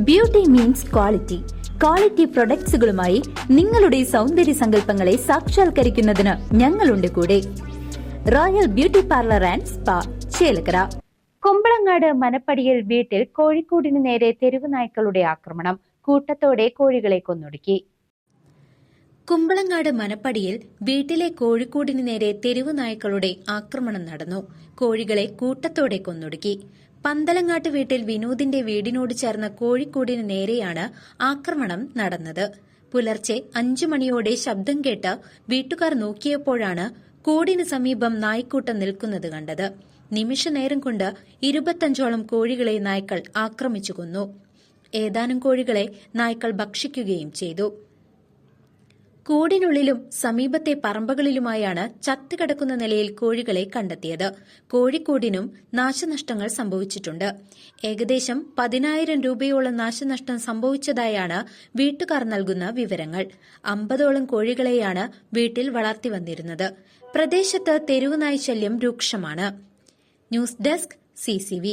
Beauty means quality. Quality പ്രൊഡക്ട്സുകളുമായി നിങ്ങളുടെ സൗന്ദര്യ സങ്കല്പങ്ങളെ സാക്ഷാത്കരിക്കുന്നതിന് ഞങ്ങളുണ്ട് കൂടെ. Royal beauty parlour and spa, Chelakkara. Kumbalangad മനപ്പടിയിൽ വീട്ടിൽ കോഴിക്കൂടിന് നേരെ തെരുവ് നായ്ക്കളുടെ ആക്രമണം. കൂട്ടത്തോടെ കോഴികളെ കൊന്നൊടുക്കി. കുമ്പളങ്ങാട് മനപ്പടിയിൽ വീട്ടിലെ കോഴിക്കൂടിന് നേരെ തെരുവ് നായ്ക്കളുടെ ആക്രമണം നടന്നു. കോഴികളെ കൂട്ടത്തോടെ കൊന്നൊടുക്കി. പന്തലങ്ങാട്ട് വീട്ടിൽ വിനോദിന്റെ വീടിനോട് ചേർന്ന കോഴിക്കൂടിന് നേരെയാണ് ആക്രമണം നടന്നത്. പുലർച്ചെ 5 മണിയോടെ ശബ്ദം കേട്ട് വീട്ടുകാർ നോക്കിയപ്പോഴാണ് കൂടിന് സമീപം നായ്ക്കൂട്ടം നിൽക്കുന്നത് കണ്ടത്. നിമിഷനേരം കൊണ്ട് 25ഓളം കോഴികളെ നായ്ക്കൾ ആക്രമിച്ചു കൊന്നു. ഏതാനും കോഴികളെ നായ്ക്കൾ ഭക്ഷിക്കുകയും ചെയ്തു. കൂടിനുള്ളിലും സമീപത്തെ പറമ്പുകളിലുമായാണ് ചത്തുകിടക്കുന്ന നിലയിൽ കോഴികളെ കണ്ടെത്തിയത്. കോഴിക്കൂടിനും നാശനഷ്ടങ്ങൾ സംഭവിച്ചിട്ടുണ്ട്. ഏകദേശം 10,000 രൂപയോളം നാശനഷ്ടം സംഭവിച്ചതായാണ് വീട്ടുകാർ നൽകുന്ന വിവരങ്ങൾ. 50ഓളം കോഴികളെയാണ് വീട്ടിൽ വളർത്തിവന്നിരുന്നത്. പ്രദേശത്ത് തെരുവുനായ് ശല്യം രൂക്ഷമാണ്. News desk CCV.